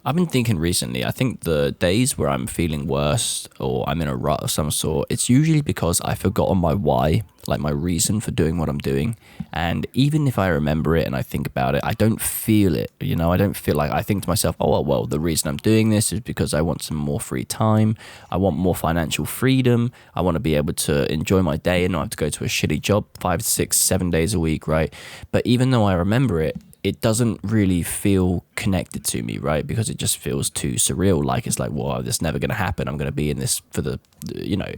I've been thinking recently, I think the days where I'm feeling worse or I'm in a rut of some sort, it's usually because I've forgotten my why, like my reason for doing what I'm doing. And even if I remember it and I think about it, I don't feel it, I don't feel like I think to myself, oh, well, the reason I'm doing this is because I want some more free time. I want more financial freedom. I want to be able to enjoy my day and not have to go to a shitty job 5, 6, 7 days a week, right? But even though I remember it, it doesn't really feel connected to me, right? Because it just feels too surreal. Like it's like, well, this is never going to happen. I'm going to be in this for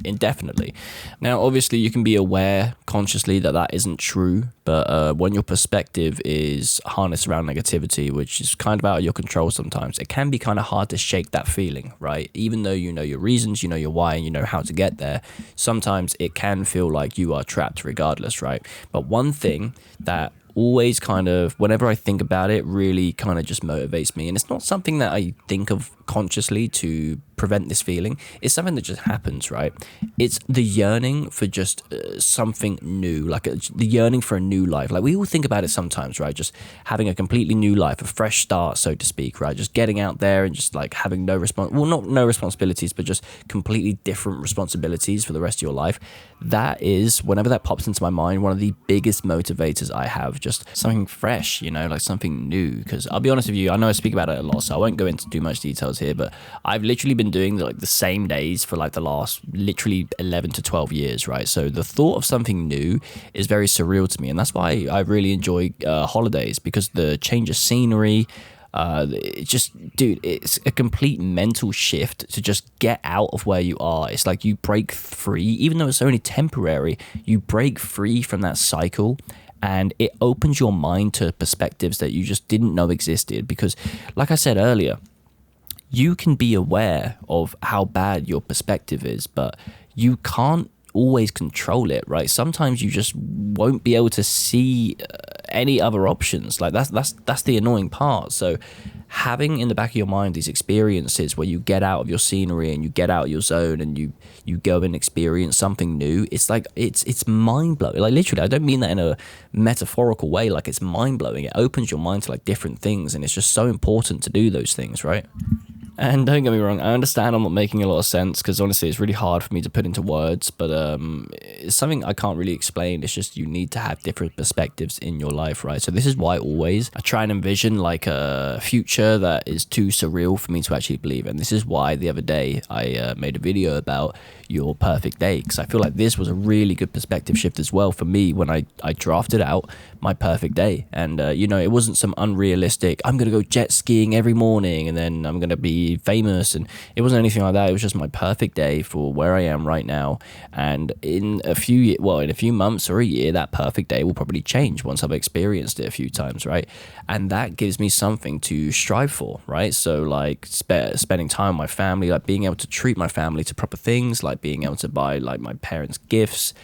indefinitely. Now, obviously, you can be aware consciously that that isn't true. But when your perspective is harnessed around negativity, which is kind of out of your control sometimes, it can be kind of hard to shake that feeling, right? Even though you know your reasons, you know your why, and you know how to get there, sometimes it can feel like you are trapped regardless, right? But one thing that always kind of, whenever I think about it, really kind of just motivates me. And it's not something that I think of consciously to prevent this feeling. It's something that just happens, right? It's the yearning for just something new, like the yearning for a new life. Like we all think about it sometimes, right? Just having a completely new life, a fresh start, so to speak, right? Just getting out there and just like having no responsibilities, but just completely different responsibilities for the rest of your life. That is, whenever that pops into my mind, one of the biggest motivators I have. Just something fresh, like something new. Because I'll be honest with you, I know I speak about it a lot, so I won't go into too much details here, but I've literally been doing the same days for like the last literally 11 to 12 years, right? So the thought of something new is very surreal to me, and that's why I really enjoy holidays, because the change of scenery, it's a complete mental shift to just get out of where you are. It's like you break free, even though it's only temporary, you break free from that cycle. And it opens your mind to perspectives that you just didn't know existed. Because, like I said earlier, you can be aware of how bad your perspective is, but you can't always control it, right? Sometimes you just won't be able to see any other options. Like that's the annoying part. So having in the back of your mind these experiences where you get out of your scenery and you get out of your zone and you go and experience something new, it's like it's mind-blowing. Like literally, I don't mean that in a metaphorical way. Like it's mind-blowing. It opens your mind to like different things, and it's just so important to do those things, right? And don't get me wrong, I understand I'm not making a lot of sense, because honestly it's really hard for me to put into words, but it's something I can't really explain. It's just you need to have different perspectives in your life, right? So this is why always I try and envision like a future that is too surreal for me to actually believe. And this is why the other day I made a video about your perfect day, because I feel like this was a really good perspective shift as well for me when I drafted out my perfect day. And it wasn't some unrealistic, I'm gonna go jet skiing every morning and then I'm gonna be famous, and it wasn't anything like that. It was just my perfect day for where I am right now. And in a few months or a year, that perfect day will probably change once I've experienced it a few times, right? And that gives me something to strive for, right? So like spending time with my family, like being able to treat my family to proper things, like being able to buy like my parents gifts,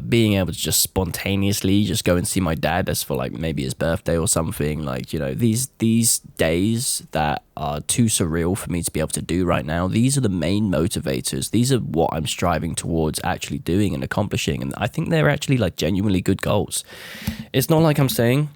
being able to just spontaneously just go and see my dad as for like maybe his birthday or something. Like, these days that are too surreal for me to be able to do right now, these are the main motivators. These are what I'm striving towards actually doing and accomplishing, and I think they're actually like genuinely good goals. It's not like I'm saying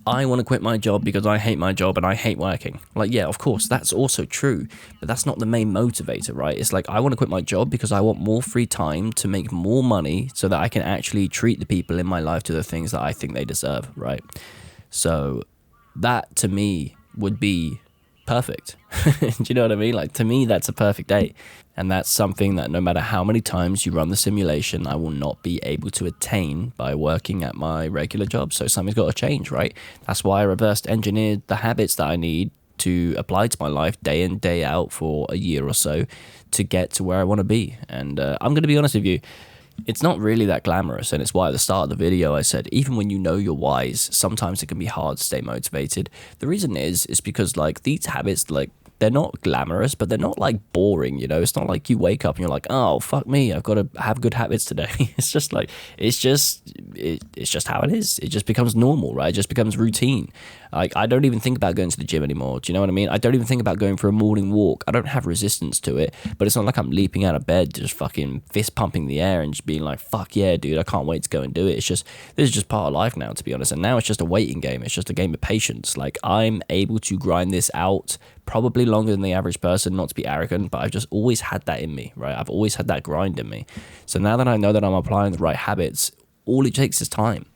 I want to quit my job because I hate my job and I hate working. Like, yeah, of course, that's also true, but that's not the main motivator, right? It's like I want to quit my job because I want more free time to make more money so that I can actually treat the people in my life to the things that I think they deserve, right? So that to me would be perfect. Do you know what I mean? Like, to me, that's a perfect day. And that's something that no matter how many times you run the simulation, I will not be able to attain by working at my regular job. So something's got to change, right? That's why I reversed engineered the habits that I need to apply to my life day in, day out for a year or so to get to where I want to be. And I'm going to be honest with you, it's not really that glamorous, and it's why at the start of the video I said even when you know your whys, sometimes it can be hard to stay motivated. The reason is because like these habits, like they're not glamorous, but they're not like boring, It's not like you wake up and you're like, oh fuck me, I've got to have good habits today. It's just like it's just how it is. It just becomes normal, right? It just becomes routine. Like I don't even think about going to the gym anymore. Do you know what I mean? I don't even think about going for a morning walk. I don't have resistance to it, but it's not like I'm leaping out of bed just fucking fist pumping the air and just being like, fuck yeah, dude, I can't wait to go and do it. It's just, this is just part of life now, to be honest. And now it's just a waiting game. It's just a game of patience. Like I'm able to grind this out probably longer than the average person, not to be arrogant, but I've just always had that in me, right? I've always had that grind in me. So now that I know that I'm applying the right habits, all it takes is time.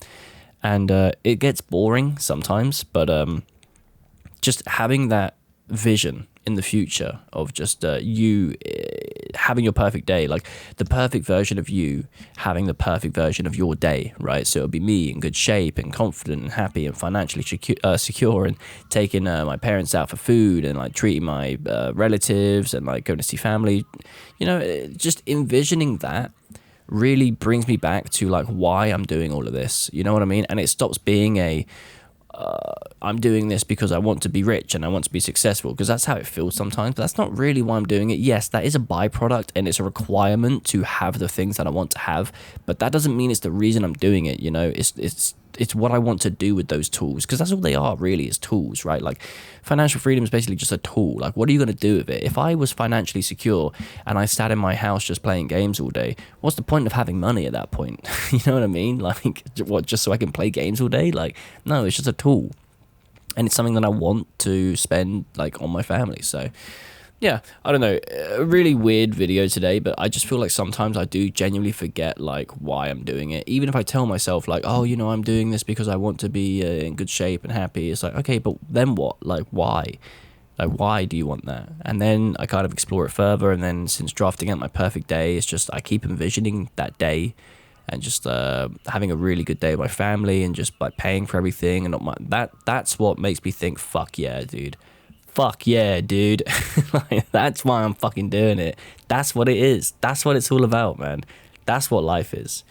And it gets boring sometimes, but just having that vision in the future of just you having your perfect day, like the perfect version of you having the perfect version of your day, right? So it'll be me in good shape and confident and happy and financially secure, and taking my parents out for food and like treating my relatives and like going to see family, just envisioning that really brings me back to like why I'm doing all of this, you know what I mean? And it stops being I'm doing this because I want to be rich and I want to be successful, because that's how it feels sometimes, but that's not really why I'm doing it. Yes, that is a byproduct and it's a requirement to have the things that I want to have, but that doesn't mean it's the reason I'm doing it. It's what I want to do with those tools, because that's all they are really, is tools, right? Like financial freedom is basically just a tool. Like, what are you going to do with it? If I was financially secure and I sat in my house just playing games all day, what's the point of having money at that point? You know what I mean? Like, what, just so I can play games all day? Like, no, it's just a tool. And it's something that I want to spend like on my family. So yeah, I don't know, a really weird video today, but I just feel like sometimes I do genuinely forget like why I'm doing it. Even if I tell myself like, oh, I'm doing this because I want to be in good shape and happy. It's like, okay, but then what? Like, why? Like, why do you want that? And then I kind of explore it further. And then since drafting out my perfect day, it's just, I keep envisioning that day and just having a really good day with my family and just like paying for everything. And that's what makes me think, fuck yeah, dude. Fuck yeah, dude. Like, that's why I'm fucking doing it. That's what it is. That's what it's all about, man. That's what life is.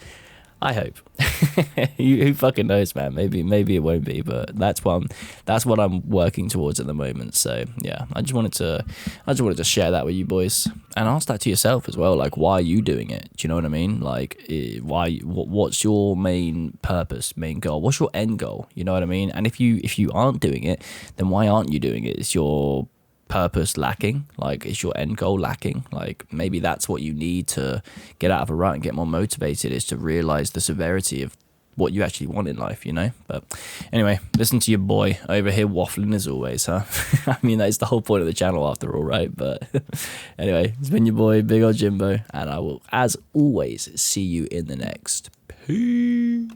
I hope. Who fucking knows, man? Maybe it won't be, but that's what I'm working towards at the moment. So yeah, I just wanted to share that with you boys, and ask that to yourself as well. Like, why are you doing it? Do you know what I mean? Like, what's your main purpose, main goal? What's your end goal? You know what I mean? And if you aren't doing it, then why aren't you doing it? Is your purpose lacking? Like, is your end goal lacking? Like, maybe that's what you need to get out of a rut and get more motivated, is to realize the severity of what you actually want in life, But anyway, listen to your boy over here waffling as always, huh? I mean, that's the whole point of the channel after all, right? But anyway, it's been your boy, Big Ol' Jimbo, and I will, as always, see you in the next. Peace.